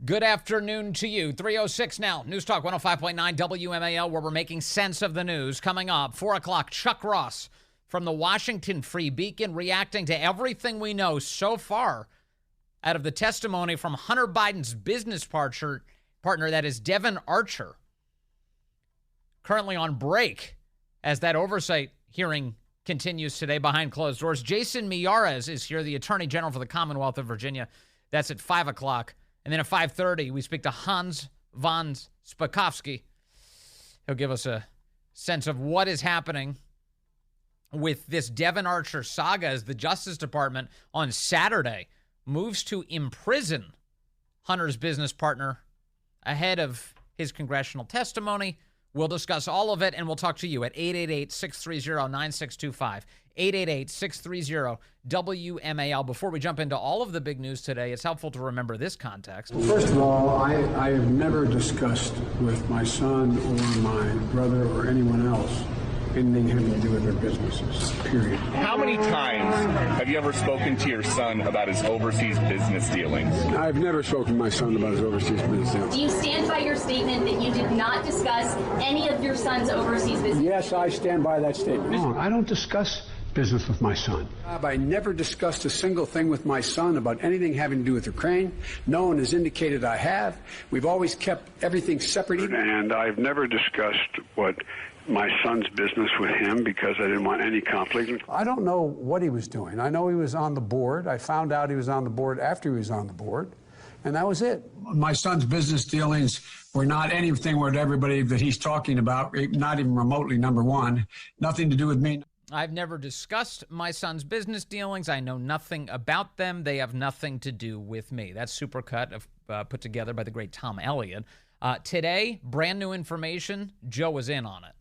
Good afternoon to you. 3:06 now. News Talk 105.9 WMAL, where we're making sense of the news. Coming up, 4 o'clock, Chuck Ross from the Washington Free Beacon reacting to everything we know so far out of the testimony from Hunter Biden's business partner, that is Devon Archer, currently on break as that oversight hearing continues today behind closed doors. Jason Miyares is here, the Attorney General for the Commonwealth of Virginia. That's at 5 o'clock. And then at 5:30, we speak to Hans von Spakovsky. He'll give us a sense of what is happening with this Devon Archer saga as the Justice Department on Saturday moves to imprison Hunter's business partner ahead of his congressional testimony. We'll discuss all of it, and we'll talk to you at 888-630-9625, 888-630-WMAL. Before we jump into all of the big news today, it's helpful to remember this context. Well, first of all, I have never discussed with my son or my brother or anyone else anything having to do with their businesses, period. How many times have you ever spoken to your son about his overseas business dealings? I've never spoken to my son about his overseas business dealings. Do you stand by your statement that you did not discuss any of your son's overseas business? Yes, I stand by that statement. No, I don't discuss business with my son. I never discussed a single thing with my son about anything having to do with Ukraine. No one has indicated I have. We've always kept everything separate. And I've never discussed my son's business with him because I didn't want any conflict. I don't know what he was doing. I know he was on the board. I found out he was on the board after he was on the board, and that was it. My son's business dealings were not anything with everybody that he's talking about, not even remotely, number one. Nothing to do with me. I've never discussed my son's business dealings. I know nothing about them. They have nothing to do with me. That's Supercut put together by the great Tom Elliott. Today, brand new information. Joe was in on it.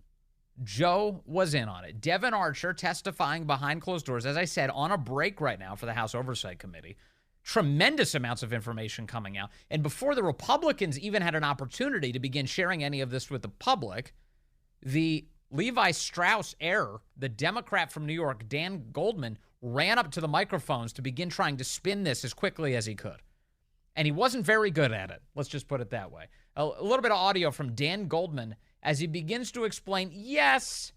Devon Archer testifying behind closed doors, as I said, on a break right now for the House Oversight Committee. Tremendous amounts of information coming out. And before the Republicans even had an opportunity to begin sharing any of this with the public, the Levi Strauss heir, the Democrat from New York, Dan Goldman, ran up to the microphones to begin trying to spin this as quickly as he could. And he wasn't very good at it. Let's just put it that way. A little bit of audio from Dan Goldman as he begins to explain, yes,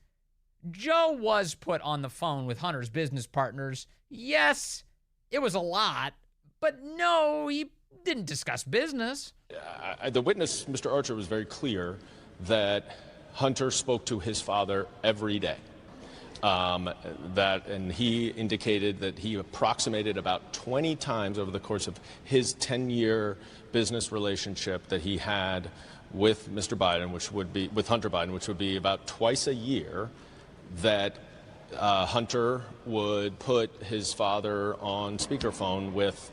Joe was put on the phone with Hunter's business partners. Yes, it was a lot, but no, he didn't discuss business. The witness, Mr. Archer, was very clear that Hunter spoke to his father every day. And he indicated that he approximated about 20 times over the course of his 10-year business relationship that he had with Mr. Biden, with Hunter Biden, which would be about twice a year, that Hunter would put his father on speakerphone with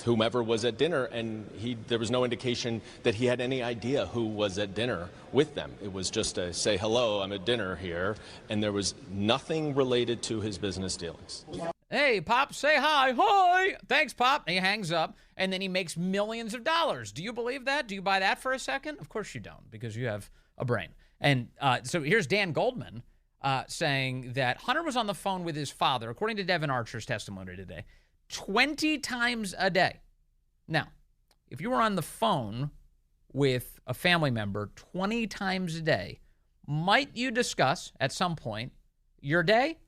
whomever was at dinner, and there was no indication that he had any idea who was at dinner with them. It was just a say, hello, I'm at dinner here, and there was nothing related to his business dealings. Hey, Pop, say hi. Hi. Thanks, Pop. And he hangs up, and then he makes millions of dollars. Do you believe that? Do you buy that for a second? Of course you don't, because you have a brain. And so here's Dan Goldman saying that Hunter was on the phone with his father, according to Devon Archer's testimony today, 20 times a day. Now, if you were on the phone with a family member 20 times a day, might you discuss at some point your day?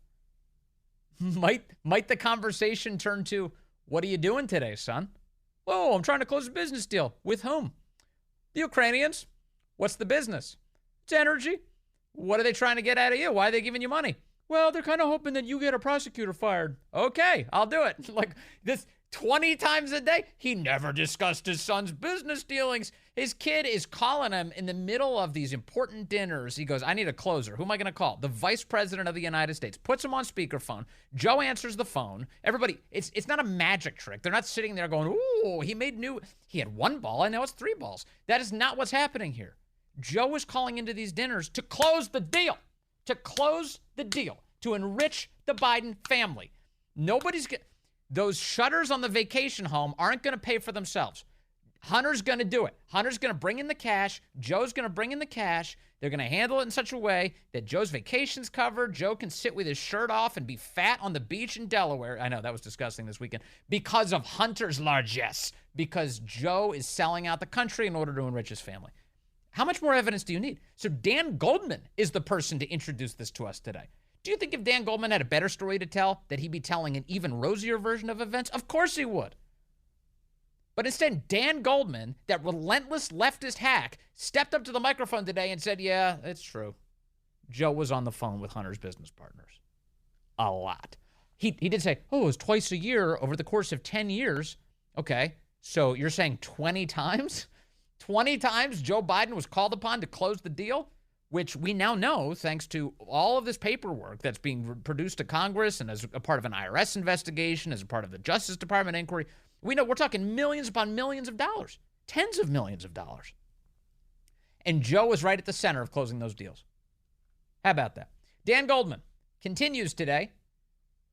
Might the conversation turn to, what are you doing today, son? Oh, I'm trying to close a business deal. With whom? The Ukrainians. What's the business? It's energy. What are they trying to get out of you? Why are they giving you money? Well, they're kind of hoping that you get a prosecutor fired. Okay, I'll do it. Like this 20 times a day. He never discussed his son's business dealings. His kid is calling him in the middle of these important dinners. He goes, I need a closer. Who am I going to call? The Vice President of the United States. Puts him on speakerphone. Joe answers the phone. Everybody, it's not a magic trick. They're not sitting there going, ooh, he had one ball and now it's 3 balls. That is not what's happening here. Joe is calling into these dinners to close the deal. To enrich the Biden family. Those shutters on the vacation home aren't going to pay for themselves. Hunter's going to do it. Hunter's going to bring in the cash. Joe's going to bring in the cash. They're going to handle it in such a way that Joe's vacation's covered. Joe can sit with his shirt off and be fat on the beach in Delaware. I know, that was disgusting this weekend. Because of Hunter's largesse. Because Joe is selling out the country in order to enrich his family. How much more evidence do you need? So Dan Goldman is the person to introduce this to us today. Do you think if Dan Goldman had a better story to tell, that he'd be telling an even rosier version of events? Of course he would. But instead, Dan Goldman, that relentless leftist hack, stepped up to the microphone today and said, yeah, it's true. Joe was on the phone with Hunter's business partners. A lot. He did say, it was twice a year over the course of 10 years. Okay, so you're saying 20 times? 20 times Joe Biden was called upon to close the deal, which we now know, thanks to all of this paperwork that's being produced to Congress and as a part of an IRS investigation, as a part of the Justice Department inquiry. We know we're talking millions upon millions of dollars, tens of millions of dollars. And Joe was right at the center of closing those deals. How about that? Dan Goldman continues today,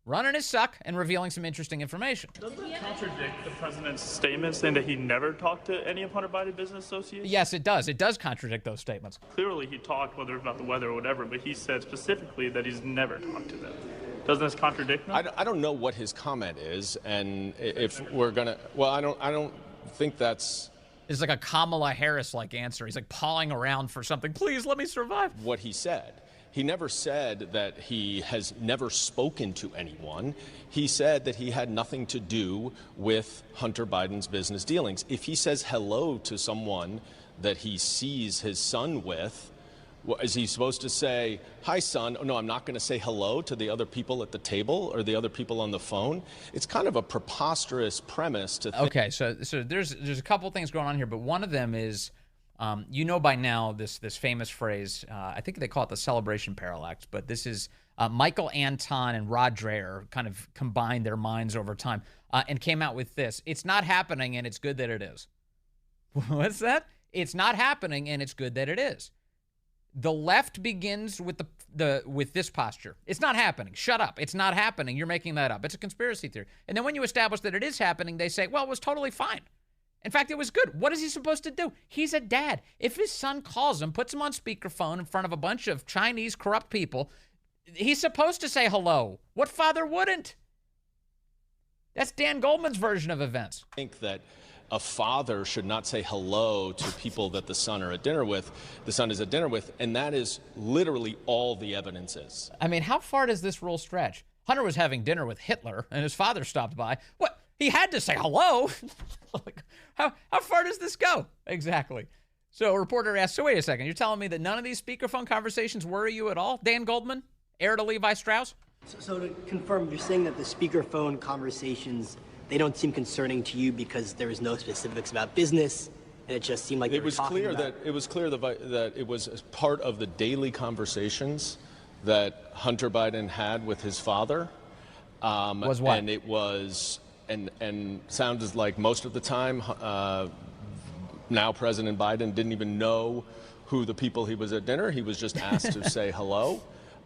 running his suck and revealing some interesting information. Doesn't that contradict the president's statement saying that he never talked to any of Hunter Biden's business associates? Yes, it does. It does contradict those statements. Clearly he talked, whether it's about the weather or whatever, but he said specifically that he's never talked to them. Doesn't this contradict them? I don't know what his comment is, and if we're going to, well, I don't think that's... It's like a Kamala Harris-like answer. He's like pawing around for something. Please let me survive. What he said. He never said that he has never spoken to anyone. He said that he had nothing to do with Hunter Biden's business dealings. If he says hello to someone that he sees his son with, is he supposed to say, hi, son? Oh, no, I'm not going to say hello to the other people at the table or the other people on the phone. It's kind of a preposterous premise to think. Okay, so there's a couple things going on here, but one of them is, you know by now this famous phrase, I think they call it the celebration parallax, but this is Michael Anton and Rod Dreher kind of combined their minds over time and came out with this. It's not happening, and it's good that it is. What's that? It's not happening, and it's good that it is. The left begins with with this posture. It's not happening. Shut up. It's not happening. You're making that up. It's a conspiracy theory. And then when you establish that it is happening, they say, well, it was totally fine. In fact, it was good. What is he supposed to do? He's a dad. If his son calls him, puts him on speakerphone in front of a bunch of Chinese corrupt people, he's supposed to say hello. What father wouldn't? That's Dan Goldman's version of events. I think that a father should not say hello to people that the son is at dinner with, and that is literally all the evidence is. I mean, how far does this rule stretch? Hunter was having dinner with Hitler, and his father stopped by. What? He had to say hello? How far does this go? Exactly. So a reporter asked, so wait a second, you're telling me that none of these speakerphone conversations worry you at all? Dan Goldman, heir to Levi Strauss? So to confirm, you're saying that the speakerphone conversations, they don't seem concerning to you because there was no specifics about business, and it just seemed like it was clear that it was part of the daily conversations that Hunter Biden had with his father. Was what? And it was and sounded like most of the time now President Biden didn't even know who the people he was at dinner. He was just asked to say hello.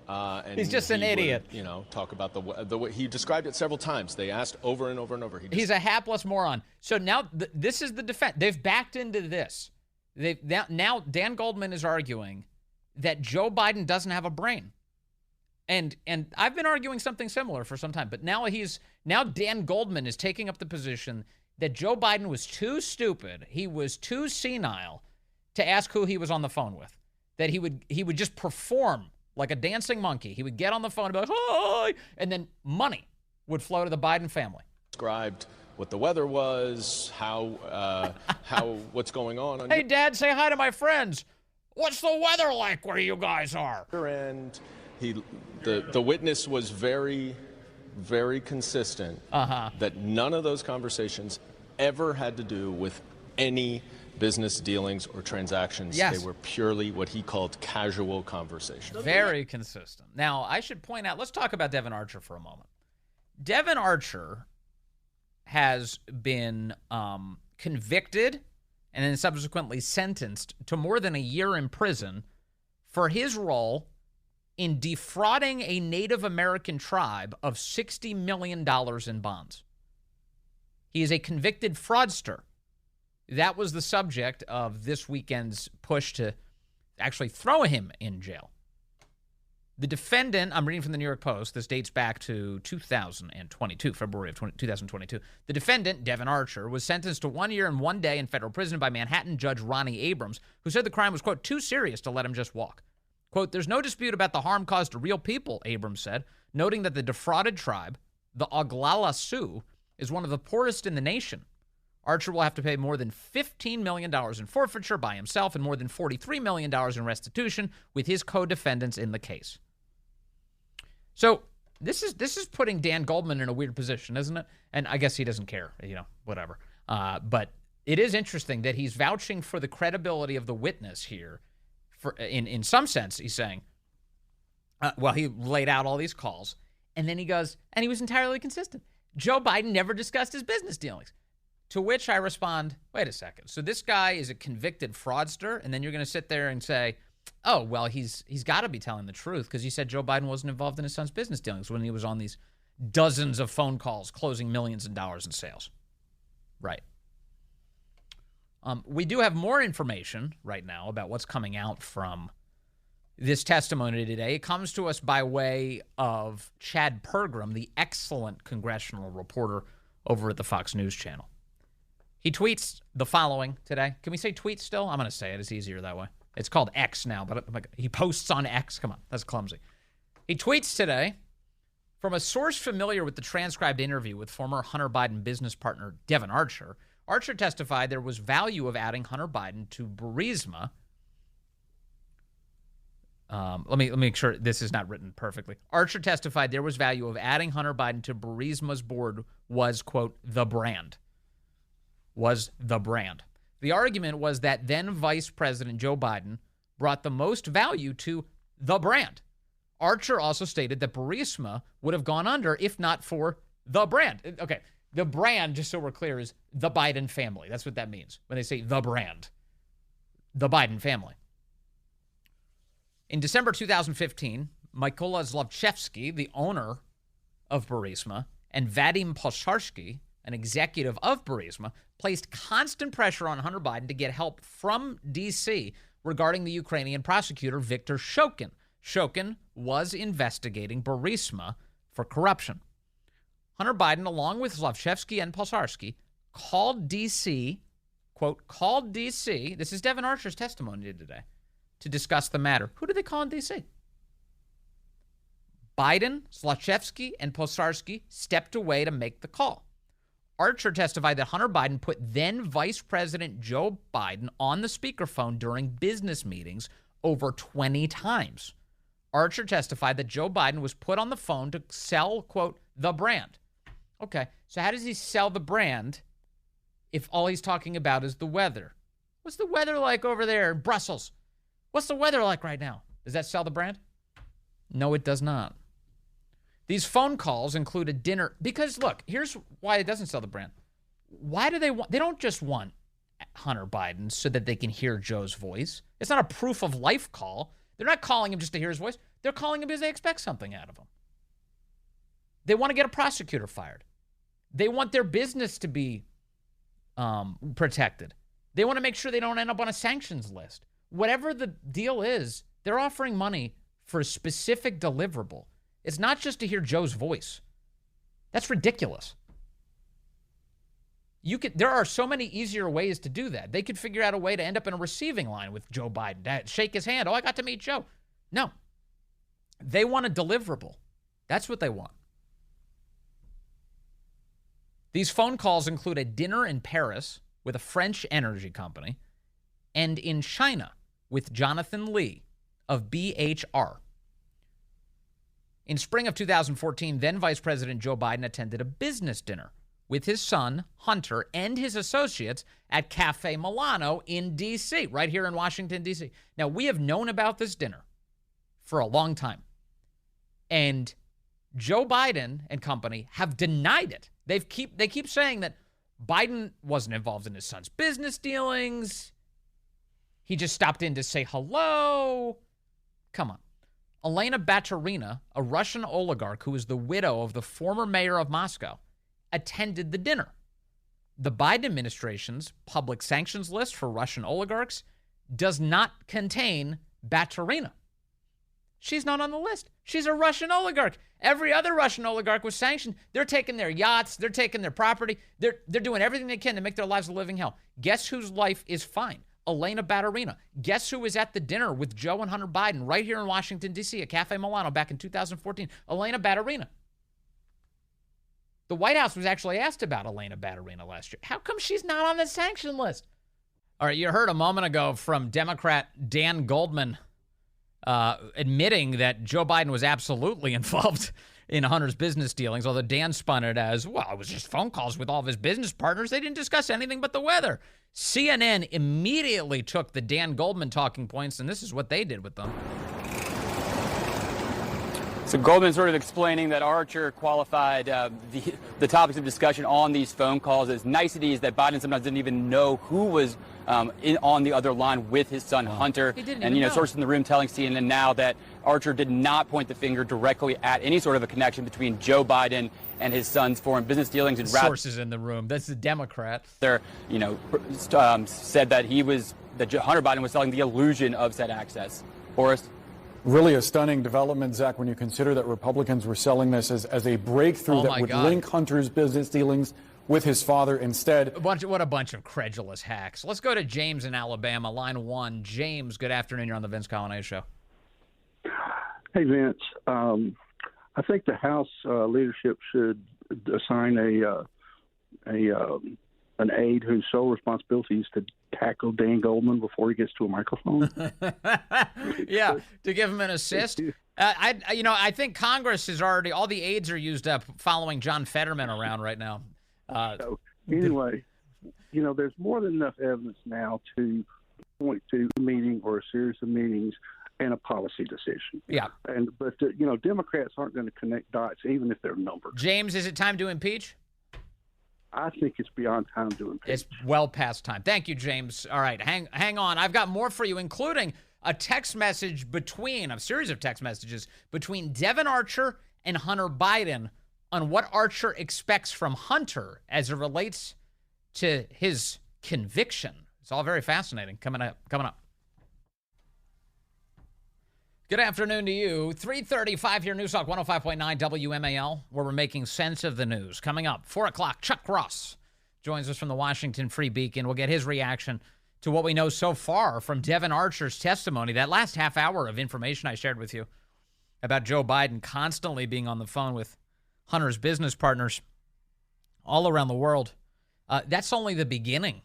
And he's just an idiot. Would, talk about the way he described it several times. They asked over and over and over. He's a hapless moron. So now this is the defense. They've backed into this. Now Dan Goldman is arguing that Joe Biden doesn't have a brain. And I've been arguing something similar for some time, but now Dan Goldman is taking up the position that Joe Biden was too stupid, he was too senile to ask who he was on the phone with. That he would just perform like a dancing monkey. He would get on the phone and be like, hi, and then money would flow to the Biden family. Described what the weather was, how what's going on. Hey, Dad, say hi to my friends. What's the weather like where you guys are? And the witness was very, very consistent that none of those conversations ever had to do with any business dealings or transactions. Yes. They were purely what he called casual conversations. Very consistent. Now, I should point out, let's talk about Devon Archer for a moment. Devon Archer has been convicted and then subsequently sentenced to more than a year in prison for his role in defrauding a Native American tribe of $60 million in bonds. He is a convicted fraudster. That was the subject of this weekend's push to actually throw him in jail. The defendant, I'm reading from the New York Post, this dates back to 2022, February of 2022. The defendant, Devon Archer, was sentenced to 1 year and 1 day in federal prison by Manhattan Judge Ronnie Abrams, who said the crime was, quote, too serious to let him just walk. Quote, there's no dispute about the harm caused to real people, Abrams said, noting that the defrauded tribe, the Oglala Sioux, is one of the poorest in the nation. Archer will have to pay more than $15 million in forfeiture by himself and more than $43 million in restitution with his co-defendants in the case. So this is putting Dan Goldman in a weird position, isn't it? And I guess he doesn't care, whatever. But it is interesting that he's vouching for the credibility of the witness here. In some sense, he's saying, he laid out all these calls, and then he goes, and he was entirely consistent. Joe Biden never discussed his business dealings. To which I respond, wait a second. So this guy is a convicted fraudster, and then you're going to sit there and say, oh, well, he's got to be telling the truth because he said Joe Biden wasn't involved in his son's business dealings when he was on these dozens of phone calls closing millions of dollars in sales. Right. We do have more information right now about what's coming out from this testimony today. It comes to us by way of Chad Pergram, the excellent congressional reporter over at the Fox News Channel. He tweets the following today. Can we say tweet still? I'm going to say it. It's easier that way. It's called X now, but he posts on X. Come on, that's clumsy. He tweets today from a source familiar with the transcribed interview with former Hunter Biden business partner Devon Archer. Archer testified there was value of adding Hunter Biden to Burisma. Let me make sure this is not written perfectly. Archer testified there was value of adding Hunter Biden to Burisma's board was, quote, the brand. Was the brand. The argument was that then Vice President Joe Biden brought the most value to the brand. Archer also stated that Burisma would have gone under if not for the brand. Okay, the brand, just so we're clear, is the Biden family. That's what that means when they say the brand. The Biden family. In December 2015, Mykola Zlochevsky, the owner of Burisma, and Vadim Posharsky, an executive of Burisma, placed constant pressure on Hunter Biden to get help from D.C. regarding the Ukrainian prosecutor Viktor Shokin. Shokin was investigating Burisma for corruption. Hunter Biden, along with Zlochevsky and Posharsky, called D.C., quote, called D.C., this is Devon Archer's testimony today, to discuss the matter. Who did they call in D.C.? Biden, Zlochevsky, and Posharsky stepped away to make the call. Archer testified that Hunter Biden put then Vice President Joe Biden on the speakerphone during business meetings over 20 times. Archer testified that Joe Biden was put on the phone to sell, quote, the brand. Okay, so how does he sell the brand if all he's talking about is the weather? What's the weather like over there in Brussels? What's the weather like right now? Does that sell the brand? No, it does not. These phone calls include a dinner. Because, look, here's why it doesn't sell the brand. Why do they want? They don't just want Hunter Biden so that they can hear Joe's voice. It's not a proof of life call. They're not calling him just to hear his voice. They're calling him because they expect something out of him. They want to get a prosecutor fired. They want their business to be protected. They want to make sure they don't end up on a sanctions list. Whatever the deal is, they're offering money for a specific deliverable. It's not just to hear Joe's voice. That's ridiculous. There are so many easier ways to do that. They could figure out a way to end up in a receiving line with Joe Biden. Shake his hand. Oh, I got to meet Joe. No. They want a deliverable. That's what they want. These phone calls include a dinner in Paris with a French energy company and in China with Jonathan Lee of BHR. In spring of 2014, then Vice President Joe Biden attended a business dinner with his son, Hunter, and his associates at Cafe Milano in D.C., right here in Washington, D.C. Now, we have known about this dinner for a long time. And Joe Biden and company have denied it. They keep saying that Biden wasn't involved in his son's business dealings. He just stopped in to say hello. Come on. Elena Baturina, a Russian oligarch who is the widow of the former mayor of Moscow, attended the dinner. the Biden administration's public sanctions list for Russian oligarchs does not contain Baturina. She's not on the list. She's a Russian oligarch. Every other Russian oligarch was sanctioned. They're taking their yachts. They're taking their property. They're doing everything they can to make their lives a living hell. Guess whose life is fine? Elena Baturina. Guess who was at the dinner with Joe and Hunter Biden right here in Washington, D.C. at Cafe Milano back in 2014? Elena Baturina. The White House was actually asked about Elena Baturina last year. How come she's not on the sanction list? All right, you heard a moment ago from Democrat Dan Goldman admitting that Joe Biden was absolutely involved in Hunter's business dealings, although Dan spun it as, well, it was just phone calls with all of his business partners. They didn't discuss anything but the weather. CNN immediately took the Dan Goldman talking points, and this is what they did with them. So Goldman sort of explaining that Archer qualified the topics of discussion on these phone calls as niceties that Biden sometimes didn't even know who was on the other line with his son Hunter. And, you know, sources in the room telling CNN now that Archer did not point the finger directly at any sort of a connection between Joe Biden and his son's foreign business dealings. And sources in the room. That's the Democrat. They're, you know, said that Hunter Biden was selling the illusion of said access. Boris? Really a stunning development, Zach, when you consider that Republicans were selling this as a breakthrough that would link Hunter's business dealings with his father instead. What a bunch of credulous hacks. Let's go to James in Alabama, line 1. James, good afternoon. You're on the Vince Coglianese Show. Hey, Vince. I think the House leadership should assign an aide whose sole responsibility is to tackle Dan Goldman before he gets to a microphone. Yeah, to give him an assist. I think Congress is already, all the aides are used up following John Fetterman around right now. So, anyway, you know, there's more than enough evidence now to point to a meeting or a series of meetings and a policy decision. Yeah. But Democrats aren't going to connect dots even if they're numbered. James, is it time to impeach? I think it's beyond time to impeach. It's well past time. Thank you, James. All right, hang on. I've got more for you, including a series of text messages between Devon Archer and Hunter Biden on what Archer expects from Hunter as it relates to his conviction. It's all very fascinating. Coming up. Good afternoon to you. 3:35 here, News Talk 105.9 WMAL, where we're making sense of the news. Coming up, 4 o'clock, Chuck Ross joins us from the Washington Free Beacon. We'll get his reaction to what we know so far from Devon Archer's testimony, that last half hour of information I shared with you about Joe Biden constantly being on the phone with Hunter's business partners all around the world. That's only the beginning.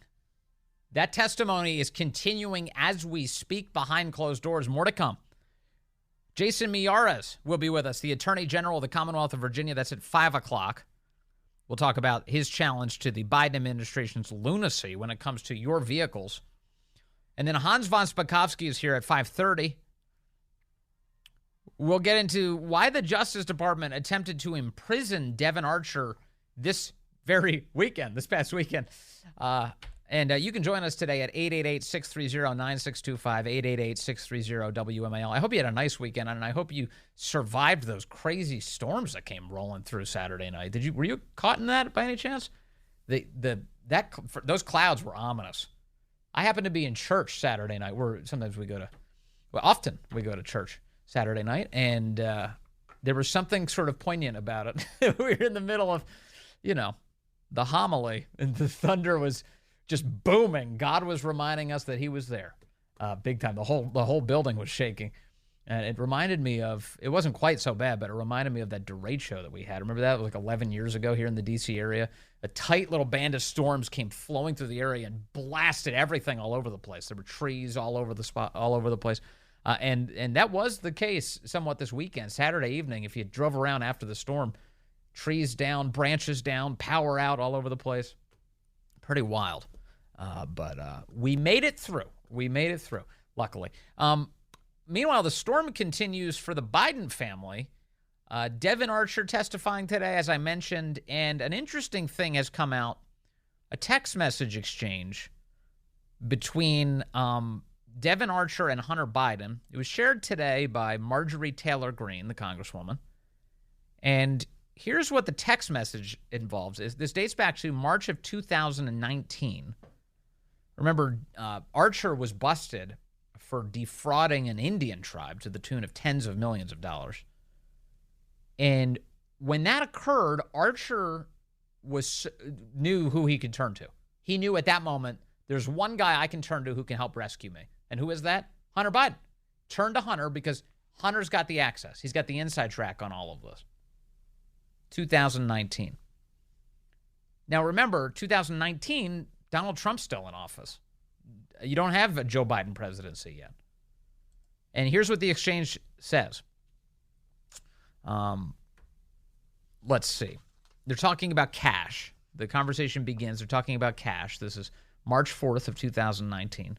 That testimony is continuing as we speak behind closed doors. More to come. Jason Miyares will be with us, the Attorney General of the Commonwealth of Virginia. That's at 5 o'clock. We'll talk about his challenge to the Biden administration's lunacy when it comes to your vehicles. And then Hans von Spakovsky is here at 5:30. We'll get into why the Justice Department attempted to imprison Devon Archer this past weekend. And you can join us today at 888-630-9625, 888-630-WMAL. I hope you had a nice weekend, and I hope you survived those crazy storms that came rolling through Saturday night. Were you caught in that by any chance? Those clouds were ominous. I happened to be in church Saturday night. Often we go to church Saturday night, and there was something sort of poignant about it. We were in the middle of, the homily, and the thunder was just booming. God was reminding us that he was there, big time. The whole building was shaking, and it reminded me of, it wasn't quite so bad, but it reminded me of that derecho that we had. Remember that? It was like 11 years ago here in the D.C. area. A tight little band of storms came flowing through the area and blasted everything all over the place. There were trees all over the place. And that was the case somewhat this weekend. Saturday evening, if you drove around after the storm, trees down, branches down, power out all over the place. Pretty wild. But we made it through. Luckily. Meanwhile, the storm continues for the Biden family. Devon Archer testifying today, as I mentioned, and an interesting thing has come out, a text message exchange between Devon Archer and Hunter Biden. It was shared today by Marjorie Taylor Greene, the congresswoman. And here's what the text message involves. This dates back to March of 2019. Remember, Archer was busted for defrauding an Indian tribe to the tune of tens of millions of dollars. And when that occurred, Archer knew who he could turn to. He knew at that moment, there's one guy I can turn to who can help rescue me. And who is that? Hunter Biden. Turn to Hunter because Hunter's got the access. He's got the inside track on all of this. 2019. Now remember, 2019, Donald Trump's still in office. You don't have a Joe Biden presidency yet. And here's what the exchange says. Let's see. They're talking about cash. The conversation begins. They're talking about cash. This is March 4th of 2019.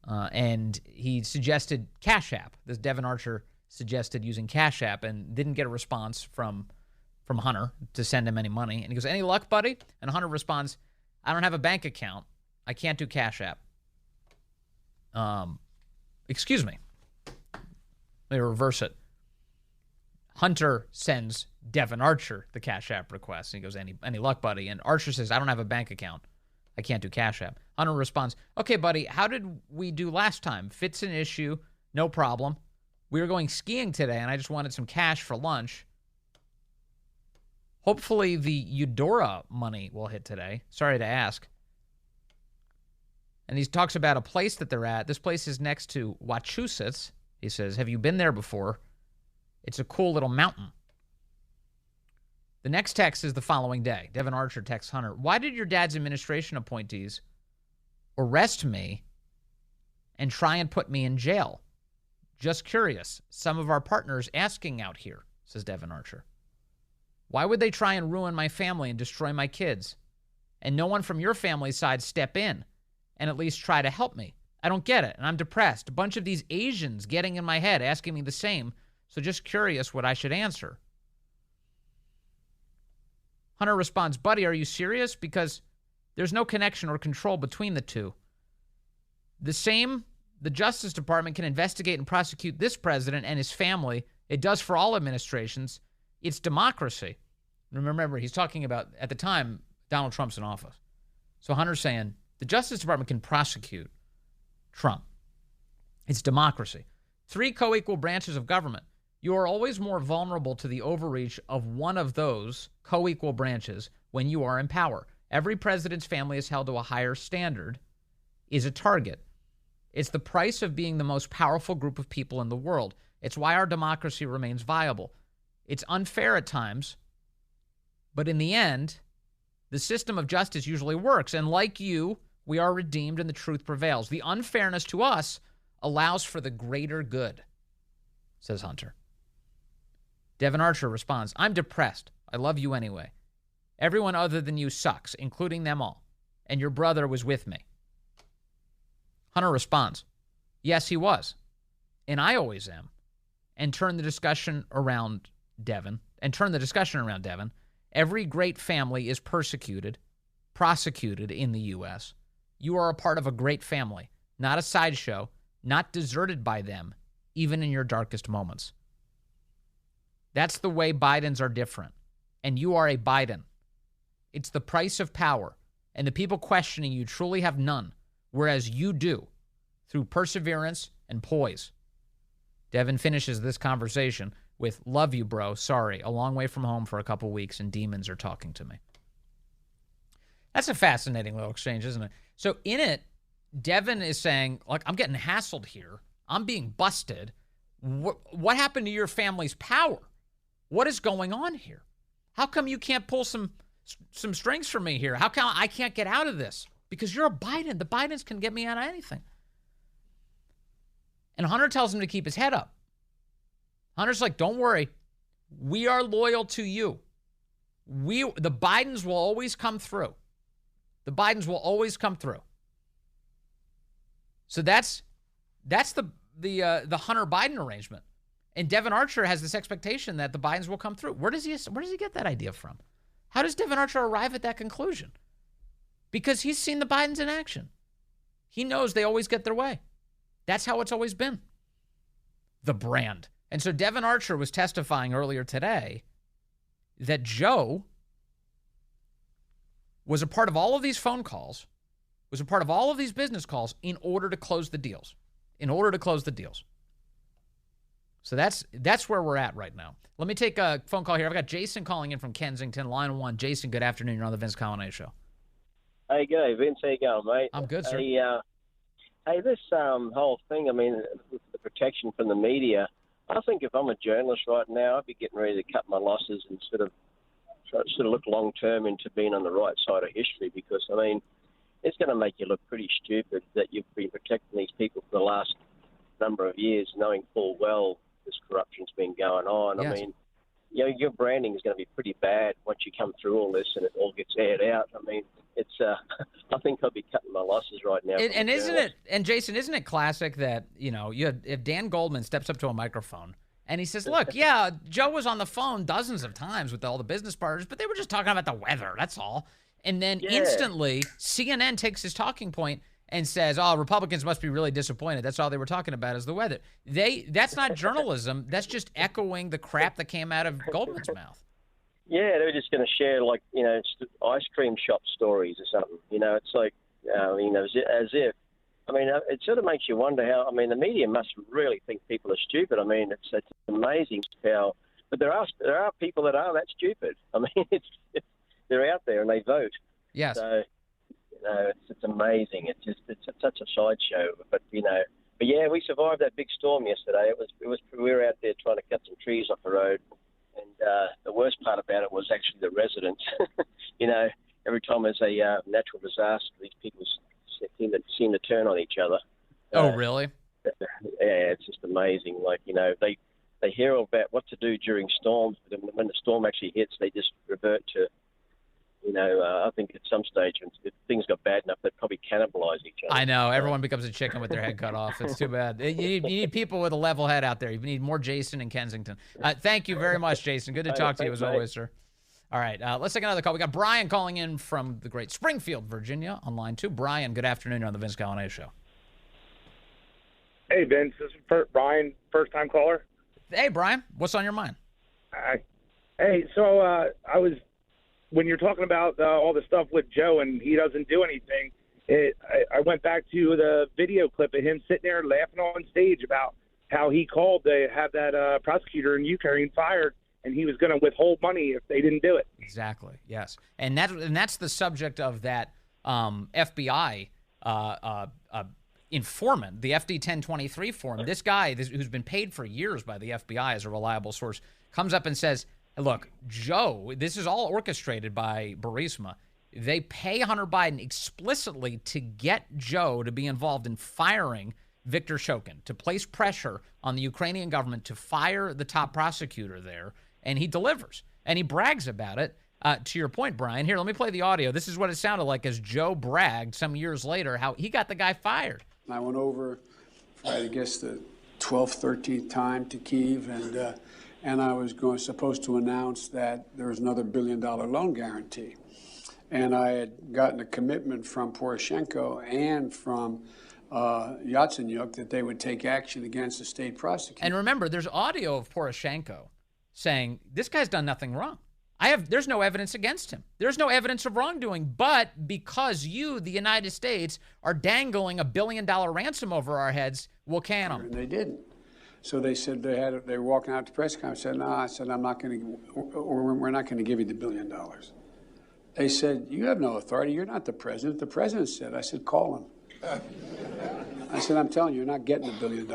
And he suggested Cash App. This Devon Archer suggested using Cash App and didn't get a response from Hunter to send him any money. And he goes, any luck, buddy? And Hunter responds, I don't have a bank account. I can't do Cash App. Excuse me. Let me reverse it. Hunter sends Devon Archer the Cash App request. And he goes, any luck, buddy? And Archer says, I don't have a bank account. I can't do Cash App. Hunter responds, okay, buddy, how did we do last time? Fits an issue, no problem. We were going skiing today, and I just wanted some cash for lunch. Hopefully the Eudora money will hit today. Sorry to ask. And he talks about a place that they're at. This place is next to Wachusett. He says, have you been there before? It's a cool little mountain. The next text is the following day. Devon Archer texts Hunter, why did your dad's administration appointees arrest me and try and put me in jail? Just curious. Some of our partners asking out here, says Devon Archer. Why would they try and ruin my family and destroy my kids? And no one from your family side step in and at least try to help me? I don't get it, and I'm depressed. A bunch of these Asians getting in my head, asking me the same, so just curious what I should answer. Hunter responds, buddy, are you serious? Because there's no connection or control between the two. The Justice Department can investigate and prosecute this president and his family. It does for all administrations. It's democracy. Remember, he's talking about, at the time, Donald Trump's in office. So Hunter's saying, the Justice Department can prosecute Trump. It's democracy. 3 co-equal branches of government. You are always more vulnerable to the overreach of one of those co-equal branches when you are in power. Every president's family is held to a higher standard, is a target. It's the price of being the most powerful group of people in the world. It's why our democracy remains viable. It's unfair at times, but in the end, the system of justice usually works. And like you, we are redeemed and the truth prevails. The unfairness to us allows for the greater good, says Hunter. Devon Archer responds, I'm depressed. I love you anyway. Everyone other than you sucks, including them all. And your brother was with me. Hunter responds, yes, he was. And I always am. And turn the discussion around Devon. Every great family is prosecuted in the U.S. You are a part of a great family, not a sideshow, not deserted by them, even in your darkest moments. That's the way Bidens are different. And you are a Biden. It's the price of power. And the people questioning you truly have none, whereas you do, through perseverance and poise. Devon finishes this conversation with, love you, bro. Sorry. A long way from home for a couple weeks and demons are talking to me. That's a fascinating little exchange, isn't it? So in it, Devon is saying, like, I'm getting hassled here. I'm being busted. What happened to your family's power? What is going on here? How come you can't pull some strings for me here? How come I can't get out of this? Because you're a Biden. The Bidens can get me out of anything. And Hunter tells him to keep his head up. Hunter's like, don't worry. We are loyal to you. The Bidens will always come through. The Bidens will always come through. So that's the Hunter Biden arrangement. And Devon Archer has this expectation that the Bidens will come through. Where does he get that idea from? How does Devon Archer arrive at that conclusion? Because he's seen the Bidens in action. He knows they always get their way. That's how it's always been. The brand. And so Devon Archer was testifying earlier today that Joe was a part of all of these phone calls, was a part of all of these business calls in order to close the deals. So that's where we're at right now. Let me take a phone call here. I've got Jason calling in from Kensington, line 1. Jason, good afternoon. You're on the Vince Coglianese Show. Hey, g'day, Vince. How you going, mate? I'm good, sir. Hey, this whole thing, I mean, the protection from the media, I think if I'm a journalist right now, I'd be getting ready to cut my losses and sort of look long-term into being on the right side of history because, I mean, it's going to make you look pretty stupid that you've been protecting these people for the last number of years knowing full well this corruption's been going on. Yes. I mean, you know, your branding is going to be pretty bad once you come through all this and it all gets aired out. I mean, it's I think I'll be cutting my losses right now. And isn't it? And Jason, isn't it classic that if Dan Goldman steps up to a microphone and he says, "Look, yeah, Joe was on the phone dozens of times with all the business partners, but they were just talking about the weather. That's all." And then instantly, CNN takes his talking point and says, "Oh, Republicans must be really disappointed. That's all they were talking about is the weather." That's not journalism. That's just echoing the crap that came out of Goldman's mouth. Yeah, they're just going to share, like, ice cream shop stories or something. It's like, as if. I mean, it sort of makes you wonder how, I mean, the media must really think people are stupid. I mean, it's amazing how, but there are people that are that stupid. I mean, they're out there and they vote. Yes. So, it's amazing. It's such a sideshow. But yeah, we survived that big storm yesterday. We were out there trying to cut some trees off the road. And the worst part about it was actually the residents. Every time there's a natural disaster, these people seem to turn on each other. Oh, really? Yeah, it's just amazing. Like, they hear about what to do during storms, but when the storm actually hits, they just revert to, I think at some stage, if things got bad enough, they'd probably cannibalize each other. I know. Everyone becomes a chicken with their head cut off. It's too bad. You need people with a level head out there. You need more Jason in Kensington. Thank you very much, Jason. Good to talk to you as always, sir. All right, let's take another call. We got Brian calling in from the great Springfield, Virginia, on line 2. Brian, good afternoon. You're on the Vince Coglianese Show. Hey, Vince. This is Brian, first-time caller. Hey, Brian. What's on your mind? Hey, so when you're talking about all the stuff with Joe and he doesn't do anything, I went back to the video clip of him sitting there laughing on stage about how he called to have that prosecutor in Ukraine fired, and he was going to withhold money if they didn't do it. Exactly, yes. And that's the subject of that FBI informant, the FD 1023 form. This guy who's been paid for years by the FBI as a reliable source comes up and says, "Look, Joe, this is all orchestrated by Burisma. They pay Hunter Biden explicitly to get Joe to be involved in firing Viktor Shokin, to place pressure on the Ukrainian government to fire the top prosecutor there, and he delivers. And he brags about it. To your point, Brian, here, let me play the audio. This is what it sounded like as Joe bragged some years later how he got the guy fired. I went over, I guess, the 12th, 13th time to Kyiv, and I was supposed to announce that there was another $1 billion loan guarantee. And I had gotten a commitment from Poroshenko and from Yatsenyuk that they would take action against the state prosecutor. And remember, there's audio of Poroshenko saying, this guy's done nothing wrong. There's no evidence against him. There's no evidence of wrongdoing. But because you, the United States, are dangling $1 billion ransom over our heads, we'll can them. And they didn't. So they said they were walking out to press conference. I said, no, I'm not going to, or we're not going to give you the $1 billion. They said, you have no authority. You're not the president. The president said. I said, call him. I said, I'm telling you, you're not getting the $1 billion.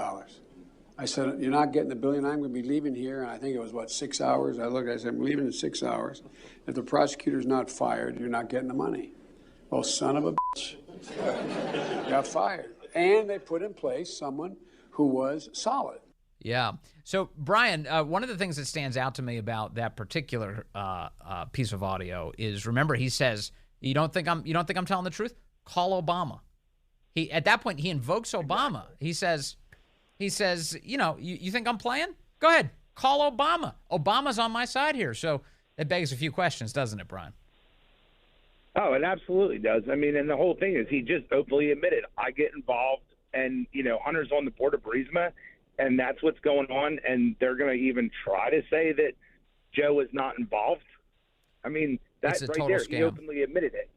I said, you're not getting the $1 billion. I'm going to be leaving here. And I think it was, 6 hours? I said, I'm leaving in 6 hours. If the prosecutor's not fired, you're not getting the money. Well, son of a bitch. Got fired. And they put in place someone who was solid. Yeah. So, Brian, one of the things that stands out to me about that particular piece of audio is, remember, he says, "You don't think I'm telling the truth? Call Obama." At that point he invokes Obama. He says, you think I'm playing? Go ahead, call Obama. Obama's on my side here. So it begs a few questions, doesn't it, Brian? Oh, it absolutely does. I mean, and the whole thing is he just openly admitted, I get involved, and Hunter's on the board of Burisma. And that's what's going on, and they're going to even try to say that Joe is not involved. I mean, that's right there. Scam. He openly admitted it.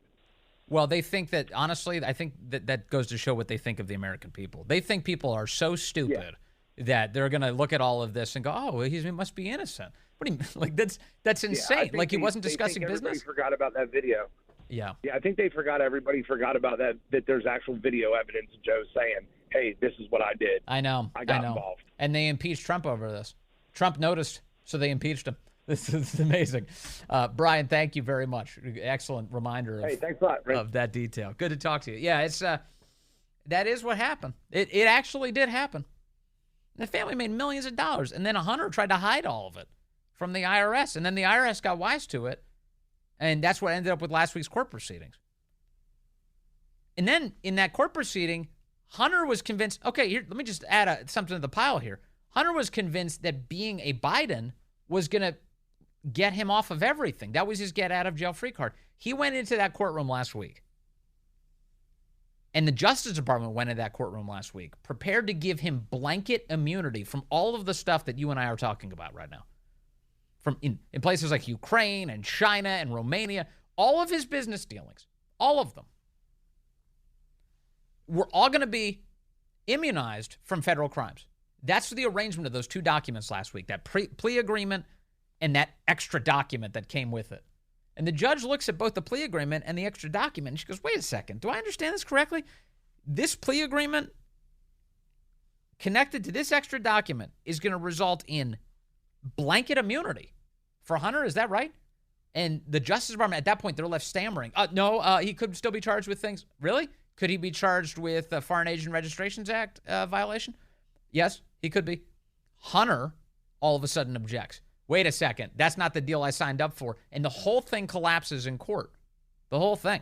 Well, they think that, honestly, I think that goes to show what they think of the American people. They think people are so stupid that they're going to look at all of this and go, oh, he must be innocent. What do you mean? Like, that's insane. Like, he wasn't discussing business? Everybody forgot about that video. Yeah. Yeah, I think everybody forgot about that there's actual video evidence of Joe saying, hey, this is what I did. I know. I got involved. And they impeached Trump over this. Trump noticed, so they impeached him. This is amazing. Brian, thank you very much. Excellent reminder thanks a lot, Rick. Of that detail. Good to talk to you. Yeah, it's that is what happened. It actually did happen. The family made millions of dollars, and then Hunter tried to hide all of it from the IRS, and then the IRS got wise to it, and that's what ended up with last week's court proceedings. And then in that court proceeding, Hunter was convinced, okay, here, let me just add something to the pile here. Hunter was convinced that being a Biden was going to get him off of everything. That was his get out of jail free card. He went into that courtroom last week. And the Justice Department went into that courtroom last week, prepared to give him blanket immunity from all of the stuff that you and I are talking about right now. From in places like Ukraine and China and Romania, all of his business dealings, all of them, were all going to be immunized from federal crimes. That's the arrangement of those two documents last week, that plea agreement and that extra document that came with it. And the judge looks at both the plea agreement and the extra document, and she goes, wait a second, do I understand this correctly? This plea agreement connected to this extra document is going to result in blanket immunity for Hunter, is that right? And the Justice Department, at that point, they're left stammering. No, he could still be charged with things. Really? Could he be charged with a Foreign Agent Registrations Act violation? Yes, he could be. Hunter all of a sudden objects. Wait a second, that's not the deal I signed up for. And the whole thing collapses in court. The whole thing.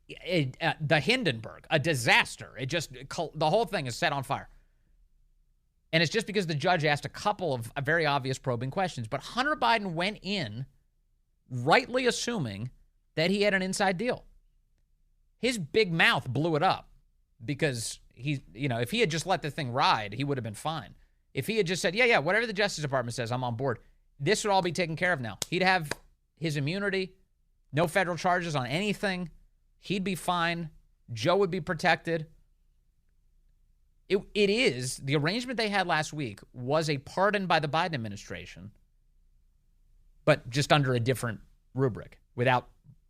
The Hindenburg, a disaster. The whole thing is set on fire. And it's just because the judge asked a couple of very obvious probing questions. But Hunter Biden went in rightly assuming that he had an inside deal. His big mouth blew it up because if he had just let the thing ride, he would have been fine. If he had just said, yeah, whatever the Justice Department says, I'm on board, this would all be taken care of now. He'd have his immunity, no federal charges on anything. He'd be fine. Joe would be protected. The arrangement they had last week was a pardon by the Biden administration, but just under a different rubric, without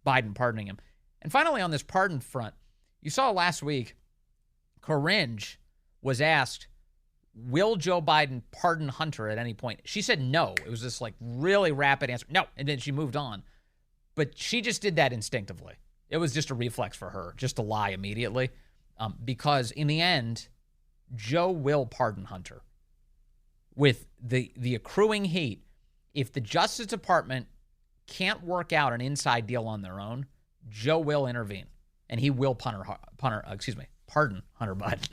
Biden pardoning him. And finally, on this pardon front, you saw last week, Corinne was asked, will Joe Biden pardon Hunter at any point? She said no. It was this really rapid answer. No. And then she moved on. But she just did that instinctively. It was just a reflex for her, just to lie immediately. Because in the end, Joe will pardon Hunter. With the accruing heat, if the Justice Department can't work out an inside deal on their own, Joe will intervene. And he will pardon Hunter Biden.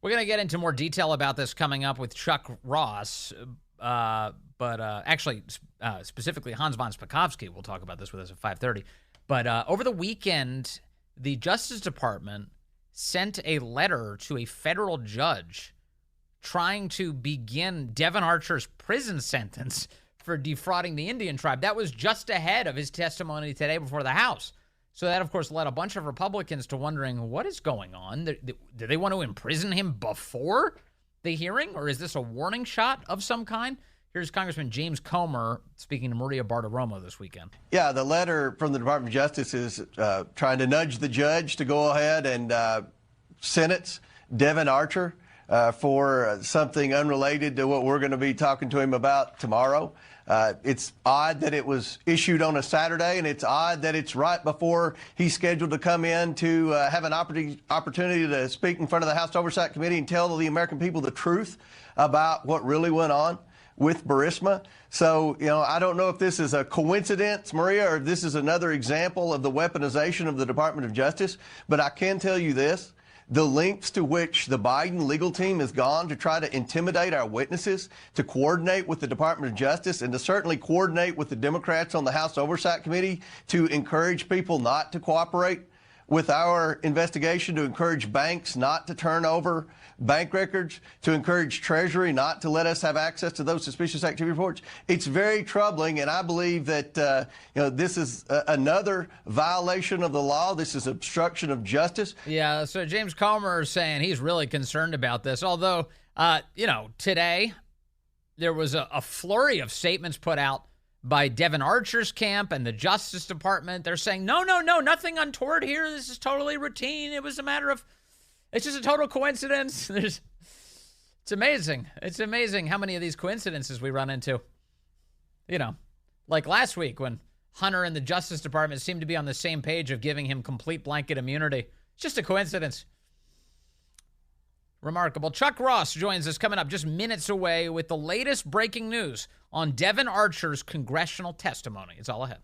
We're going to get into more detail about this coming up with Chuck Ross, but actually, specifically Hans von Spakovsky will talk about this with us at 5:30. But over the weekend, the Justice Department sent a letter to a federal judge trying to begin Devon Archer's prison sentence for defrauding the Indian tribe. That was just ahead of his testimony today before the House. So that, of course, led a bunch of Republicans to wondering, what is going on? Do they want to imprison him before the hearing, or is this a warning shot of some kind? Here's Congressman James Comer speaking to Maria Bartiromo this weekend. Yeah, the letter from the Department of Justice is trying to nudge the judge to go ahead and sentence Devon Archer for something unrelated to what we're going to be talking to him about tomorrow. It's odd that it was issued on a Saturday, and it's odd that it's right before he's scheduled to come in to have an opportunity to speak in front of the House Oversight Committee and tell the American people the truth about what really went on with Burisma. So, I don't know if this is a coincidence, Maria, or if this is another example of the weaponization of the Department of Justice, but I can tell you this. The lengths to which the Biden legal team has gone to try to intimidate our witnesses, to coordinate with the Department of Justice, and to certainly coordinate with the Democrats on the House Oversight Committee to encourage people not to cooperate with our investigation to encourage banks not to turn over bank records, to encourage Treasury not to let us have access to those suspicious activity reports. It's very troubling, and I believe that this is another violation of the law. This is obstruction of justice. Yeah, so James Comer is saying he's really concerned about this, although, today there was a flurry of statements put out by Devon Archer's camp and the Justice Department. They're saying, no, nothing untoward here. This is totally routine. It was a matter of, it's just a total coincidence. It's amazing. It's amazing how many of these coincidences we run into. Like last week when Hunter and the Justice Department seemed to be on the same page of giving him complete blanket immunity. It's just a coincidence. Remarkable. Chuck Ross joins us coming up just minutes away with the latest breaking news on Devon Archer's congressional testimony. It's all ahead.